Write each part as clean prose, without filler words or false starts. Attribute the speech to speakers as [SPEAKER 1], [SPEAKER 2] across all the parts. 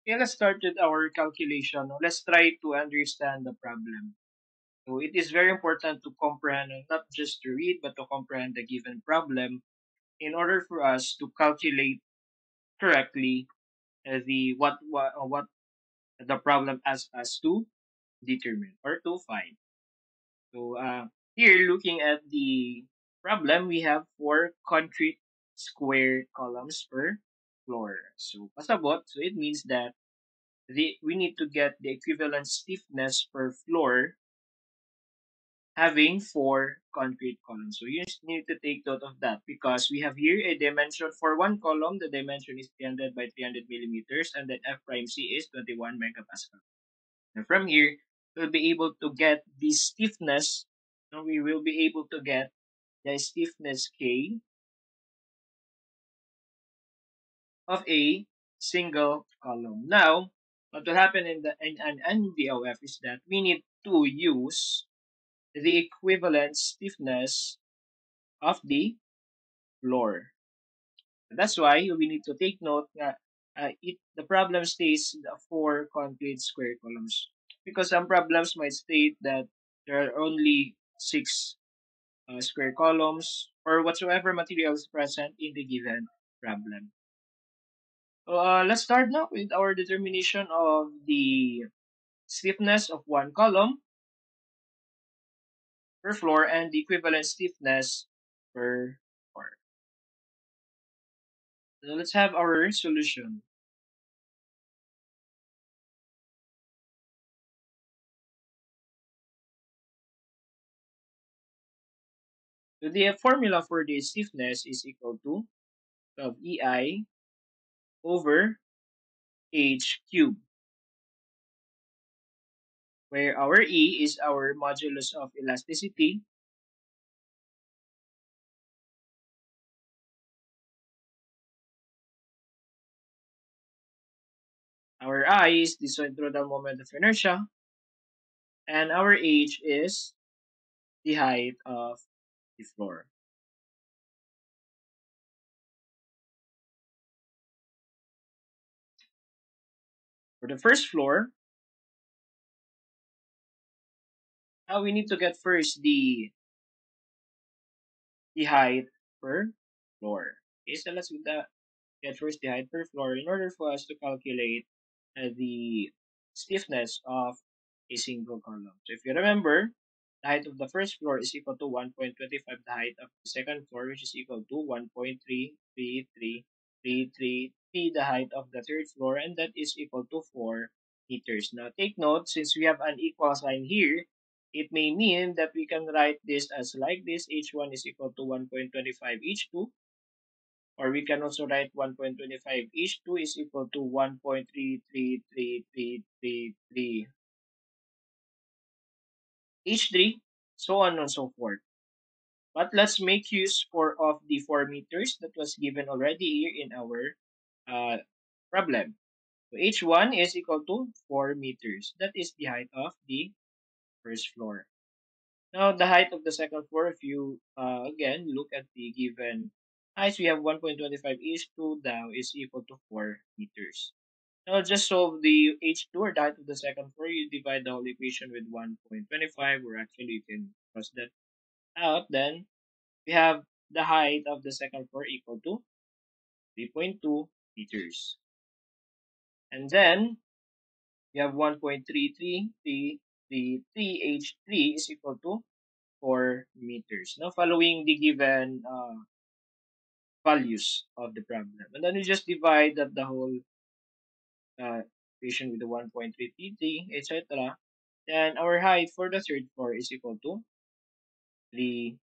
[SPEAKER 1] Okay, let's start with our calculation. Let's try to understand the problem. So it is very important to comprehend, and not just to read, but to comprehend the given problem in order for us to calculate correctly the what the problem asks us to determine or to find. So here, looking at the problem, we have four concrete square columns per floor. So pasabot, so it means that we need to get the equivalent stiffness per floor having four concrete columns. So you just need to take note of that because we have here a dimension for one column. The dimension is 300 by 300 millimeters, and then F prime C is 21 megapascal. And from here, we'll be able to get the stiffness. So we will be able to get the stiffness K of a single column. Now, what will happen in the in an NDOF is that we need to use the equivalent stiffness of the floor. That's why we need to take note that the problem states the four concrete square columns because some problems might state that there are only six square columns or whatsoever materials present in the given problem. So let's start now with our determination of the stiffness of one column per floor and the equivalent stiffness per floor. So let's have our solution. So the formula for the stiffness is equal to of EI over H cubed, where our E is our modulus of elasticity, our I is the centroidal moment of inertia, and our H is the height of the floor. For the first floor, now we need to get first the height per floor. Okay, so let's get first the height per floor in order for us to calculate the stiffness of a single column. So if you remember, the height of the first floor is equal to 1.25 the height of the second floor, which is equal to 1.33333 the height of the third floor, and that is equal to 4 meters. Now take note, since we have an equal sign here, it may mean that we can write this as like this: h1 is equal to 1.25 h2, or we can also write 1.25 h2 is equal to 1.33333 h3, so on and so forth. But let's make use of the 4 meters that was given already here in our uh, problem. So h1 is equal to 4 meters. That is the height of the first floor. Now, the height of the second floor, if you again look at the given heights, we have 1.25 h2 now is equal to 4 meters. Now, just solve the h2 or the height of the second floor. You divide the whole equation with 1.25, or actually you can cross that out. Then we have the height of the second floor equal to 3.2 meters. And then we have 1.33333 h3 is equal to 4 meters. Now, following the given values of the problem. And then we just divide that the whole equation with the 1.333, etc. Then our height for the third floor is equal to 3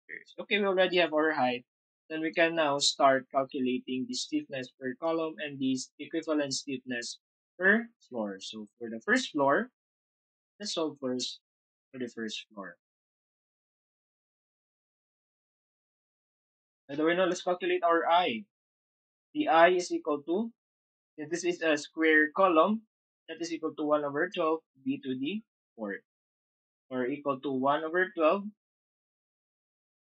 [SPEAKER 1] meters. Okay, we already have our height. Then we can now start calculating the stiffness per column and the equivalent stiffness per floor. So for the first floor, let's solve first for the first floor. By the way, now let's calculate our I. The I is equal to, if this is a square column, that is equal to 1 over 12 b to the 4th, or equal to 1 over 12,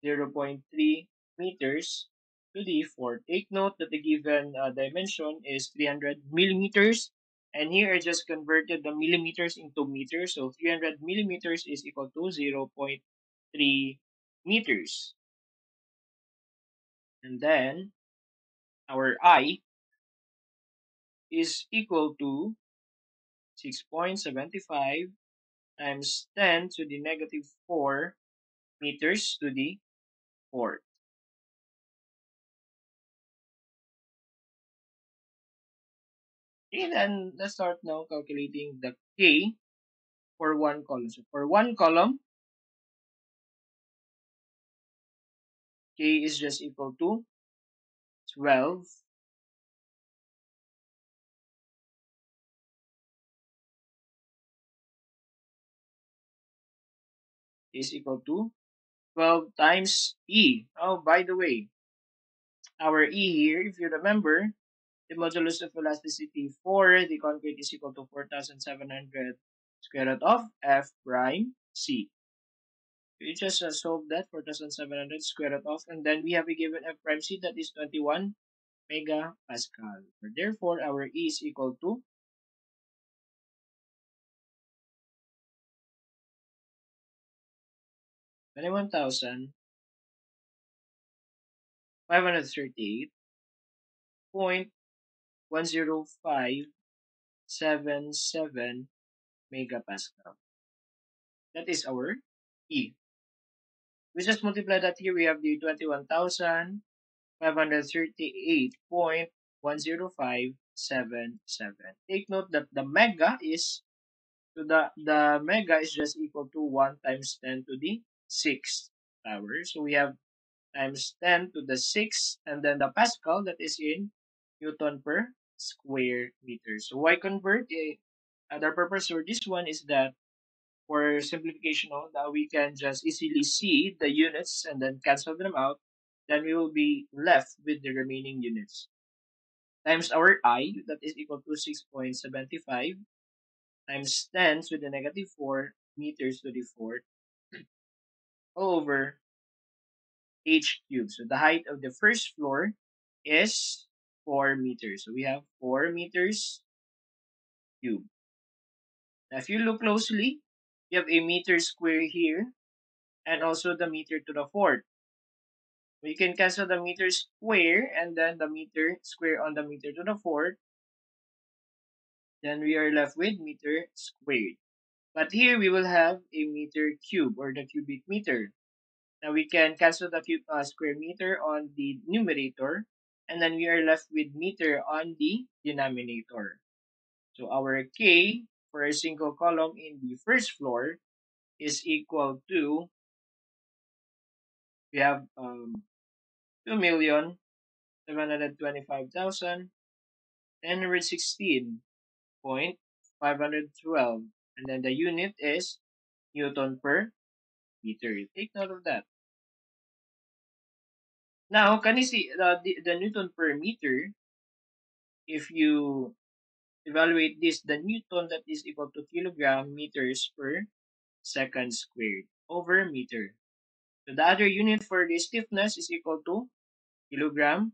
[SPEAKER 1] 0.3 meters to the 4th. Take note that the given dimension is 300 millimeters. And here I just converted the millimeters into meters. So 300 millimeters is equal to 0.3 meters. And then our I is equal to 6.75 times 10 to the negative 4 meters to the fourth. Okay, then let's start now calculating the K for one column. So for one column, K is just equal to 12 is equal to 12 times E. Oh, by the way, our E here, if you remember, the modulus of elasticity for the concrete is equal to 4,700 square root of F prime C. We just solve that 4,700 square root of, and then we have a given F prime C that is 21 megapascal. Therefore, our E is equal to 21,538.10577 megapascal. That is our E. We just multiply that here. We have the 21,538.10577. Take note that the mega is the mega is just equal to 1 times 10 to the 6th power. So we have times 10 to the 6th, and then the pascal that is in Newton per square meter. So why convert? The purpose for this one is that for simplification, that we can just easily see the units and then cancel them out. Then we will be left with the remaining units times our I, that is equal to 6.75 times 10 to the negative 4 meters to the fourth all over h cubed. So the height of the first floor is 4 meters. So we have 4 meters cubed. Now if you look closely, you have a meter square here and also the meter to the fourth. We can cancel the meter square and then the meter square on the meter to the fourth. Then we are left with meter squared. But here we will have a meter cube or the cubic meter. Now we can cancel the square meter on the numerator, and then we are left with meter on the denominator. So our K for a single column in the first floor is equal to, we have 2,725,916.512, and then the unit is Newton per meter. Take note of that. Now, can you see the Newton per meter? If you evaluate this, the Newton that is equal to kilogram meters per second squared over meter. So the other unit for the stiffness is equal to kilogram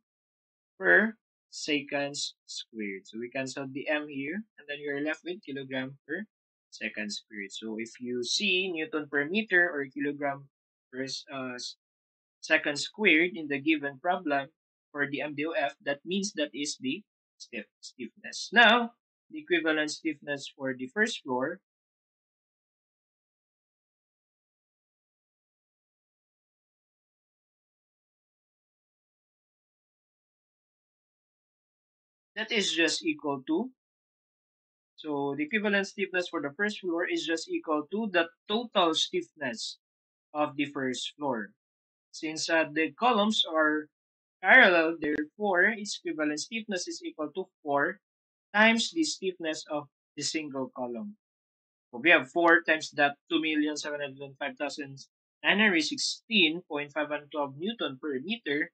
[SPEAKER 1] per seconds squared. So we cancel the m here, and then you're left with kilogram per second squared. So if you see Newton per meter or kilogram per second squared in the given problem for the MDOF, that means that is the stiffness. Now, the equivalent stiffness for the first floor, that is just equal to, so the equivalent stiffness for the first floor is just equal to the total stiffness of the first floor. Since the columns are parallel, therefore its equivalent stiffness is equal to 4 times the stiffness of the single column. So we have 4 times that 2,705,916.512 Newton per meter.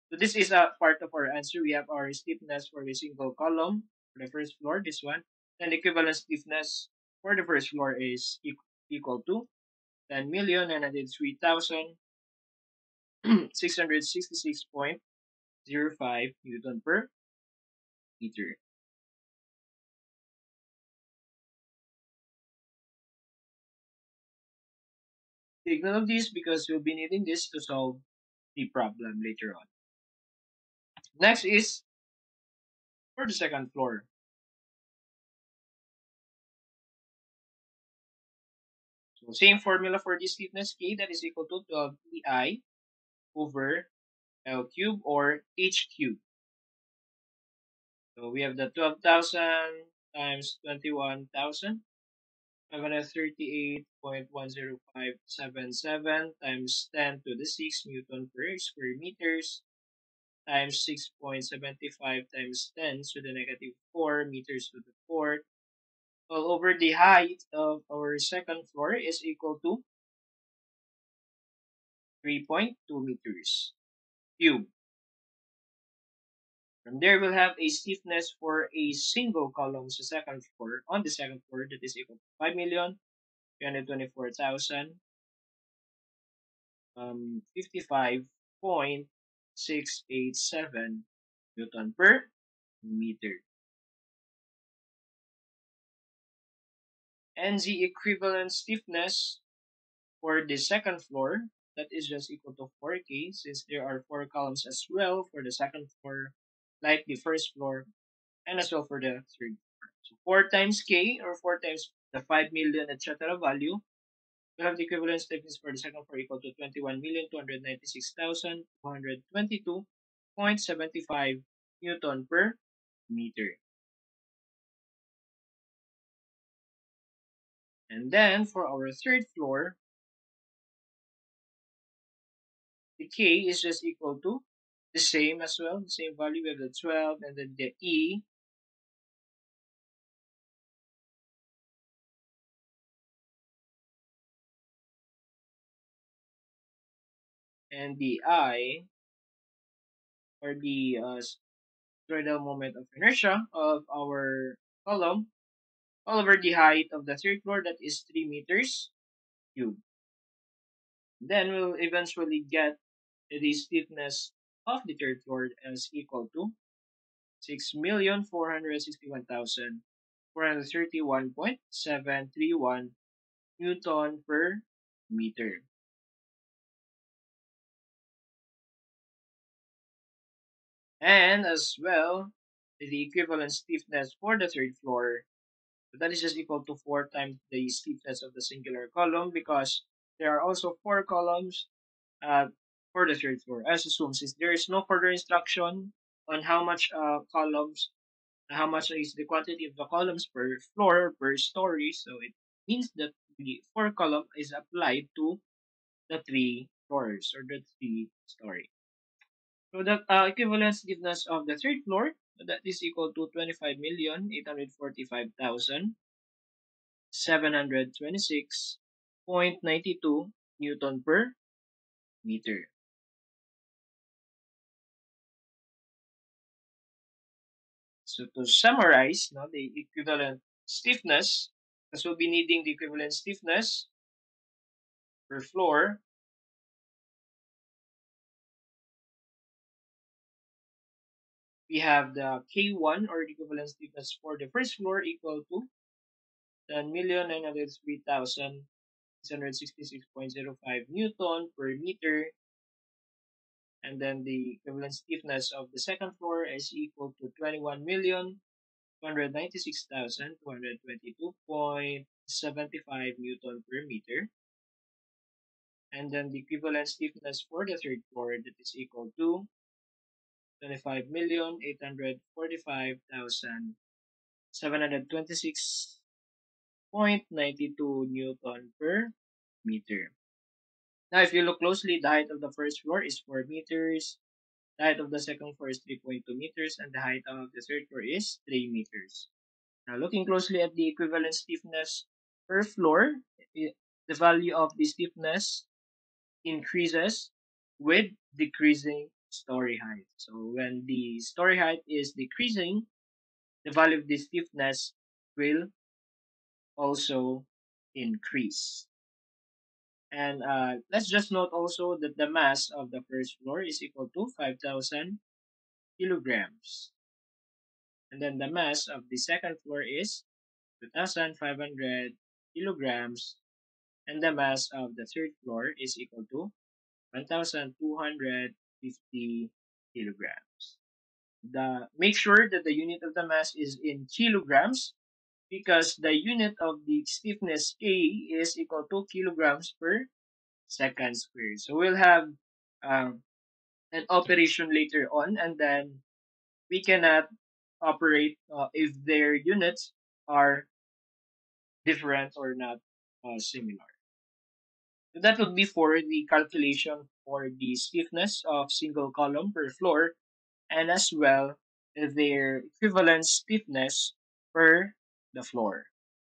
[SPEAKER 1] So this is a part of our answer. We have our stiffness for the single column for the first floor, this one. Then the equivalent stiffness for the first floor is equal to 10,903,666.05 Newton per meter. Take note of this because you'll be needing this to solve the problem later on. Next is for the second floor. So same formula for this stiffness K, that is equal to 12 Pi over L cube or H cube. So we have the 12,000 times 21,000. 538.10577 times 10 to the 6 Newton per square meters times 6.75 times 10 to the negative 4 meters to the fourth. All over the height of our second floor is equal to 3.2 meters cube. From there, we'll have a stiffness for a single column sa second floor, on the second floor, that is equal to 5,324,000 55.687 Newton per meter. And the equivalent stiffness for the second floor, that is just equal to 4K, since there are 4 columns as well for the second floor, like the first floor, and as well for the third floor. So 4 times K, or 4 times the 5 million, etc. value, we have the equivalent stiffness for the second floor equal to 21,296,222.75 Newton per meter. And then for our third floor, the K is just equal to the same as well, the same value. We have the 12 and then the E. And the I, or the spheroidal moment of inertia of our column, all over the height of the third floor, that is 3 meters cubed. Then we'll eventually get the stiffness of the third floor as equal to 6,461,431.731 Newton per meter. And as well, the equivalent stiffness for the third floor, so that is just equal to 4 times the stiffness of the singular column, because there are also 4 columns uh, for the third floor. As assumed, since there is no further instruction on how much columns, how much is the quantity of the columns per floor, per story, so it means that the 4 column is applied to the 3 floors or the 3 story. So the equivalent stiffness of the third floor, that is equal to 25,845,726.92 Newton per meter. So to summarize, no, the equivalent stiffness, because we'll be needing the equivalent stiffness per floor, we have the K1, or the equivalent stiffness for the first floor, equal to 10,903,666.05 Newton per meter. And then the equivalent stiffness of the second floor is equal to 21,296,222.75 Newton per meter. And then the equivalent stiffness for the third floor, that is equal to 25,845,726.92 Newton per meter. Now, if you look closely, the height of the first floor is 4 meters, the height of the second floor is 3.2 meters, and the height of the third floor is 3 meters. Now, looking closely at the equivalent stiffness per floor, the value of the stiffness increases with decreasing story height. So when the story height is decreasing, the value of the stiffness will also increase. And let's just note also that the mass of the first floor is equal to 5,000 kilograms. And then the mass of the second floor is 2,500 kilograms. and the mass of the third floor is equal to 1,250 kilograms. Make sure that the unit of the mass is in kilograms because the unit of the stiffness A is equal to kilograms per second squared. So we'll have um, an operation later on, and then we cannot operate if their units are different or not similar. So that would be for the calculation for the stiffness of single column per floor and as well their equivalent stiffness per the floor.